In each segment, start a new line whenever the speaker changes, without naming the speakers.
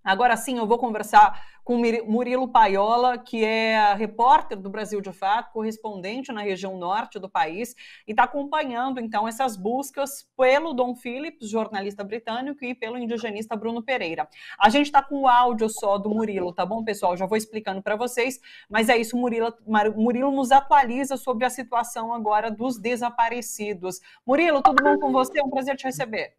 Agora sim, eu vou conversar com Murilo Paiola, que é repórter do Brasil de Fato, correspondente na região norte do país, e está acompanhando, então, essas buscas pelo Dom Phillips, jornalista britânico, e pelo indigenista Bruno Pereira. A gente está com o áudio só do Murilo, tá bom, pessoal? Já vou explicando para vocês, mas é isso, Murilo nos atualiza sobre a situação agora dos desaparecidos. Murilo, tudo bom com você? É um prazer te receber.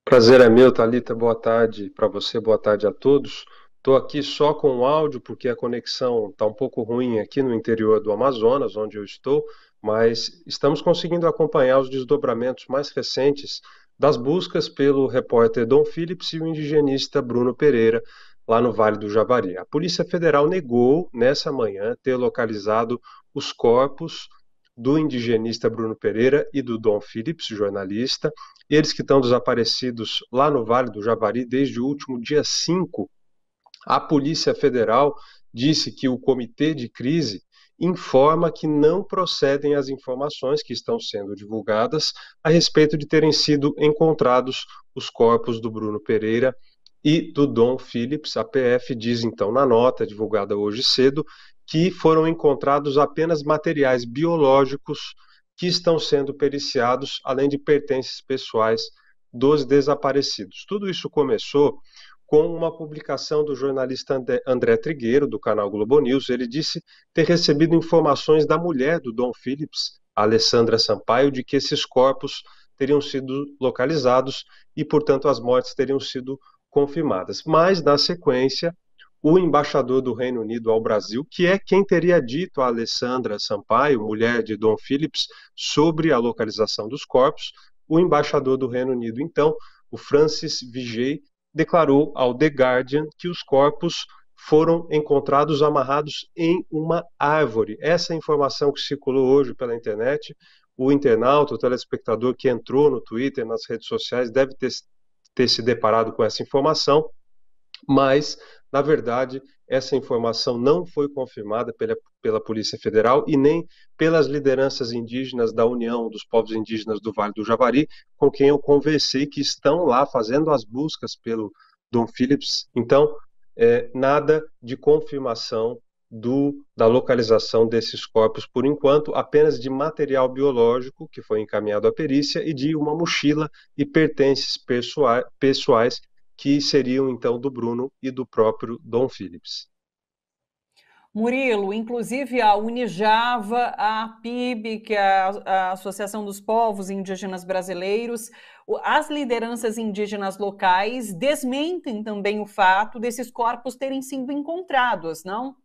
Prazer é meu, Thalita. Boa tarde para você, boa tarde a todos. Estou aqui só com o áudio porque a conexão está um pouco ruim aqui no interior do Amazonas, onde eu estou, mas estamos conseguindo acompanhar os desdobramentos mais recentes das buscas pelo repórter Dom Phillips e o indigenista Bruno Pereira, lá no Vale do Javari. A Polícia Federal negou, nessa manhã, ter localizado os corpos do indigenista Bruno Pereira e do Dom Phillips, jornalista, eles que estão desaparecidos lá no Vale do Javari desde o último dia 5. A Polícia Federal disse que o comitê de crise informa que não procedem as informações que estão sendo divulgadas a respeito de terem sido encontrados os corpos do Bruno Pereira e do Dom Phillips. A PF diz, então, na nota divulgada hoje cedo, que foram encontrados apenas materiais biológicos que estão sendo periciados, além de pertences pessoais dos desaparecidos. Tudo isso começou com uma publicação do jornalista André Trigueiro, do canal Globo News. Ele disse ter recebido informações da mulher do Dom Phillips, Alessandra Sampaio, de que esses corpos teriam sido localizados e, portanto, as mortes teriam sido confirmadas. Mas, na sequência, o embaixador do Reino Unido ao Brasil, que é quem teria dito a Alessandra Sampaio, mulher de Dom Phillips, sobre a localização dos corpos, o embaixador do Reino Unido, então, o Francis Vigée, declarou ao The Guardian que os corpos foram encontrados amarrados em uma árvore. Essa informação que circulou hoje pela internet, o internauta, o telespectador que entrou no Twitter, nas redes sociais, deve ter se deparado com essa informação, mas, na verdade, essa informação não foi confirmada pela Polícia Federal e nem pelas lideranças indígenas da União dos Povos Indígenas do Vale do Javari, com quem eu conversei, que estão lá fazendo as buscas pelo Dom Phillips. Então, nada de confirmação da localização desses corpos por enquanto, apenas de material biológico que foi encaminhado à perícia e de uma mochila e pertences pessoais que seriam, então, do Bruno e do próprio Dom Phillips.
Murilo, inclusive a Unijava, a APIB, que é a Associação dos Povos Indígenas Brasileiros, as lideranças indígenas locais desmentem também o fato desses corpos terem sido encontrados, não?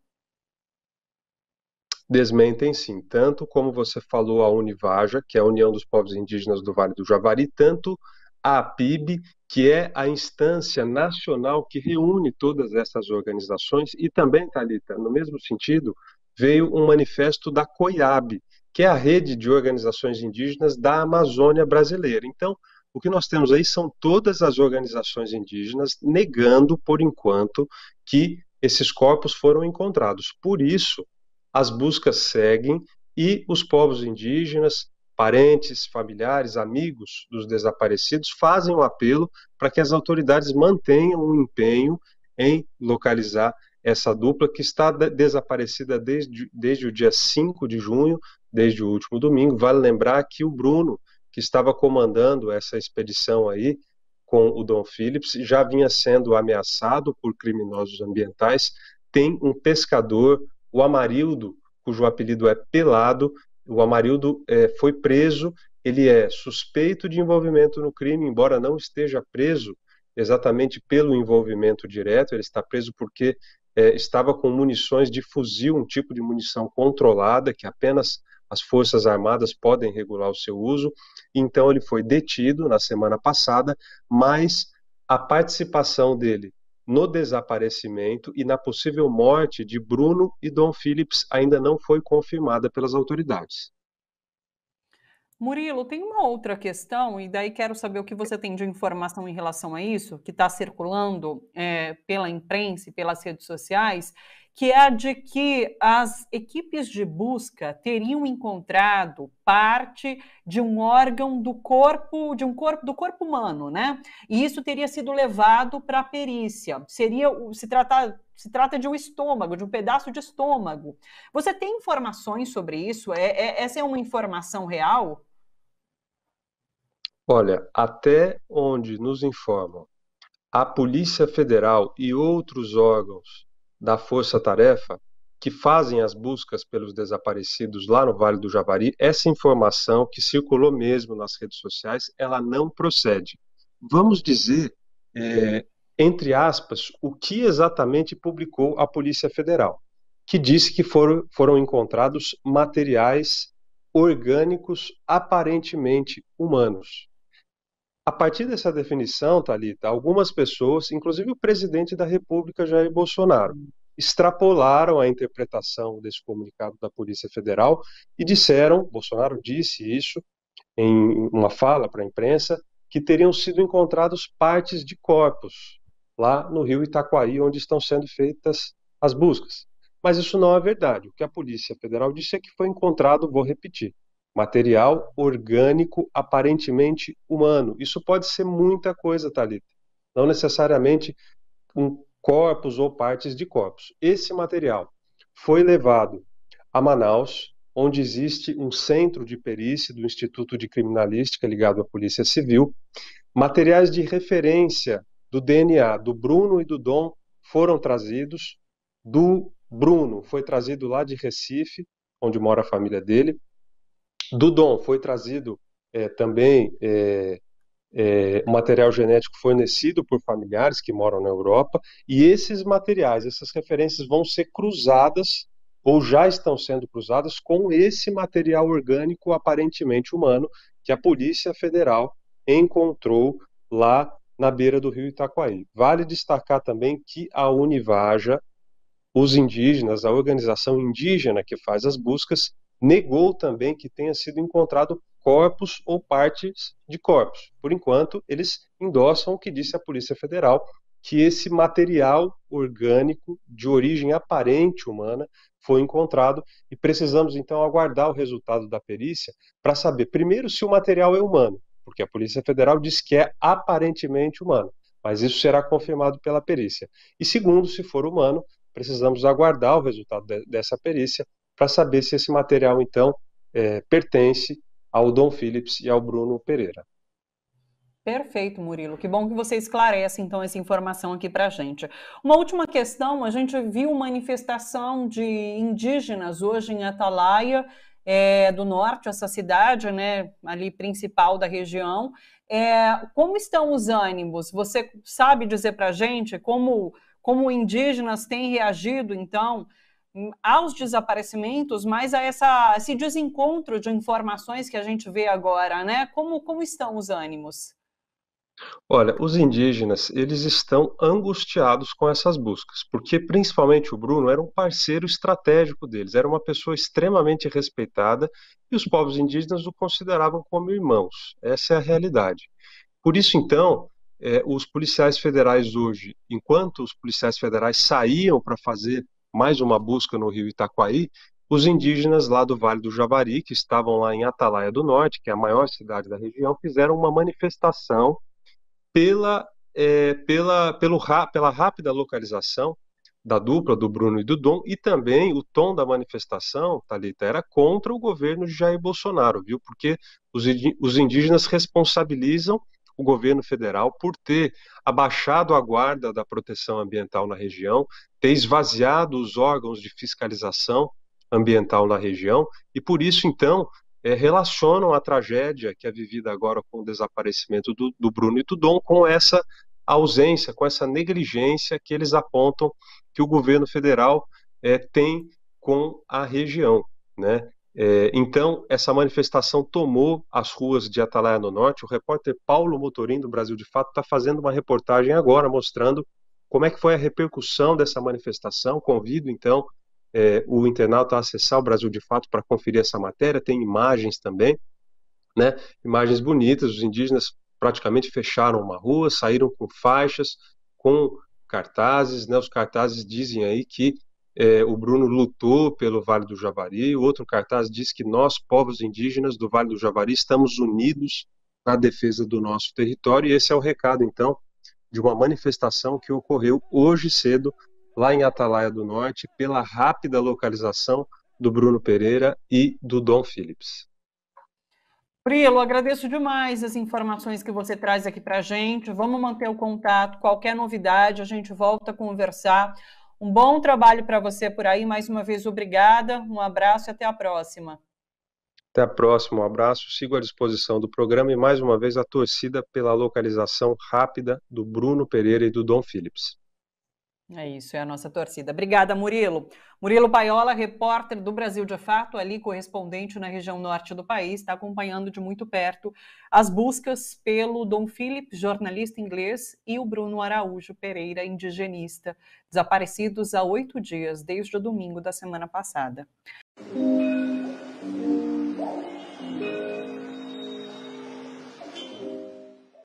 Desmentem sim, tanto como você falou a Univaja, que é a União dos Povos Indígenas do Vale do Javari, tanto a APIB, que é a instância nacional que reúne todas essas organizações, e também, Thalita, no mesmo sentido, veio um manifesto da COIAB, que é a rede de organizações indígenas da Amazônia brasileira. Então, o que nós temos aí são todas as organizações indígenas negando, por enquanto, que esses corpos foram encontrados. Por isso, as buscas seguem e os povos indígenas, parentes, familiares, amigos dos desaparecidos fazem um apelo para que as autoridades mantenham o empenho em localizar essa dupla que está desaparecida desde o dia 5 de junho, desde o último domingo. Vale lembrar que o Bruno, que estava comandando essa expedição aí com o Dom Phillips, já vinha sendo ameaçado por criminosos ambientais. Tem um pescador, o Amarildo, cujo apelido é Pelado. O Amarildo foi preso, ele é suspeito de envolvimento no crime, embora não esteja preso exatamente pelo envolvimento direto, ele está preso porque estava com munições de fuzil, um tipo de munição controlada, que apenas as Forças Armadas podem regular o seu uso. Então ele foi detido na semana passada, mas a participação dele no desaparecimento e na possível morte de Bruno e Dom Phillips ainda não foi confirmada pelas autoridades.
Murilo, tem uma outra questão, e daí quero saber o que você tem de informação em relação a isso, que está circulando pela imprensa e pelas redes sociais, que é a de que as equipes de busca teriam encontrado parte de um órgão do corpo, do corpo humano, né? E isso teria sido levado para a perícia. Se trata de um estômago, de um pedaço de estômago. Você tem informações sobre isso? Essa é uma informação real?
Olha, até onde nos informam, a Polícia Federal e outros órgãos da Força Tarefa que fazem as buscas pelos desaparecidos lá no Vale do Javari, essa informação que circulou mesmo nas redes sociais, ela não procede. Vamos dizer, entre aspas, o que exatamente publicou a Polícia Federal, que disse que foram encontrados materiais orgânicos aparentemente humanos. A partir dessa definição, Thalita, algumas pessoas, inclusive o presidente da República, Jair Bolsonaro, extrapolaram a interpretação desse comunicado da Polícia Federal e disseram, Bolsonaro disse isso em uma fala para a imprensa, que teriam sido encontrados partes de corpos lá no rio Itaquaí, onde estão sendo feitas as buscas. Mas isso não é verdade. O que a Polícia Federal disse é que foi encontrado, vou repetir, material orgânico aparentemente humano. Isso pode ser muita coisa, Thalita. Não necessariamente corpos ou partes de corpos. Esse material foi levado a Manaus, onde existe um centro de perícia do Instituto de Criminalística ligado à Polícia Civil. Materiais de referência do DNA do Bruno e do Dom foram trazidos. Do Bruno foi trazido lá de Recife, onde mora a família dele. Do Dom foi trazido também material genético fornecido por familiares que moram na Europa, e esses materiais, essas referências vão ser cruzadas, ou já estão sendo cruzadas, com esse material orgânico aparentemente humano que a Polícia Federal encontrou lá na beira do rio Itaquaí. Vale destacar também que a Univaja, os indígenas, a organização indígena que faz as buscas, negou também que tenha sido encontrado corpos ou partes de corpos. Por enquanto, eles endossam o que disse a Polícia Federal, que esse material orgânico de origem aparente humana foi encontrado e precisamos então aguardar o resultado da perícia para saber, primeiro, se o material é humano, porque a Polícia Federal diz que é aparentemente humano, mas isso será confirmado pela perícia. E segundo, se for humano, precisamos aguardar o resultado dessa perícia para saber se esse material, então, pertence ao Dom Phillips e ao Bruno Pereira.
Perfeito, Murilo. Que bom que você esclarece, então, essa informação aqui para a gente. Uma última questão, a gente viu manifestação de indígenas hoje em Atalaia, do Norte, essa cidade, né, ali principal da região. Como estão os ânimos? Você sabe dizer para a gente como indígenas têm reagido, então, aos desaparecimentos, mas a esse desencontro de informações que a gente vê agora, né? Como estão os ânimos?
Olha, os indígenas, eles estão angustiados com essas buscas, porque principalmente o Bruno era um parceiro estratégico deles, era uma pessoa extremamente respeitada e os povos indígenas o consideravam como irmãos. Essa é a realidade. Por isso, então, os policiais federais hoje, enquanto os policiais federais saíam para fazer mais uma busca no rio Itaquaí, os indígenas lá do Vale do Javari, que estavam lá em Atalaia do Norte, que é a maior cidade da região, fizeram uma manifestação pela rápida localização da dupla, do Bruno e do Dom, e também o tom da manifestação, Thalita, era contra o governo de Jair Bolsonaro, viu? Porque os indígenas responsabilizam o governo federal por ter abaixado a guarda da proteção ambiental na região, ter esvaziado os órgãos de fiscalização ambiental na região, e por isso, então, relacionam a tragédia que é vivida agora com o desaparecimento do Bruno e do Dom com essa ausência, com essa negligência que eles apontam que o governo federal tem com a região, né? Então, essa manifestação tomou as ruas de Atalaia no Norte. O repórter Paulo Motorim, do Brasil de Fato, está fazendo uma reportagem agora mostrando como é que foi a repercussão dessa manifestação. Convido, então, o internauta a acessar o Brasil de Fato para conferir essa matéria. Tem imagens também, né? Imagens bonitas. Os indígenas praticamente fecharam uma rua, saíram com faixas, com cartazes, né? Os cartazes dizem aí que o Bruno lutou pelo Vale do Javari, o outro cartaz diz que nós, povos indígenas do Vale do Javari, estamos unidos na defesa do nosso território, e esse é o recado, então, de uma manifestação que ocorreu hoje cedo, lá em Atalaia do Norte, pela rápida localização do Bruno Pereira e do Dom Phillips.
Murilo, agradeço demais as informações que você traz aqui para a gente. Vamos manter o contato. Qualquer novidade, a gente volta a conversar. Um bom trabalho para você por aí. Mais uma vez, obrigada. Um abraço e até a próxima.
Até a próxima. Um abraço. Sigo à disposição do programa e, mais uma vez, a torcida pela localização rápida do Bruno Pereira e do Dom Phillips.
É isso, é a nossa torcida. Obrigada, Murilo. Murilo Paiola, repórter do Brasil de Fato, ali correspondente na região norte do país, está acompanhando de muito perto as buscas pelo Dom Phillips, jornalista inglês, e o Bruno Araújo Pereira, indigenista, desaparecidos há 8 dias, desde o domingo da semana passada.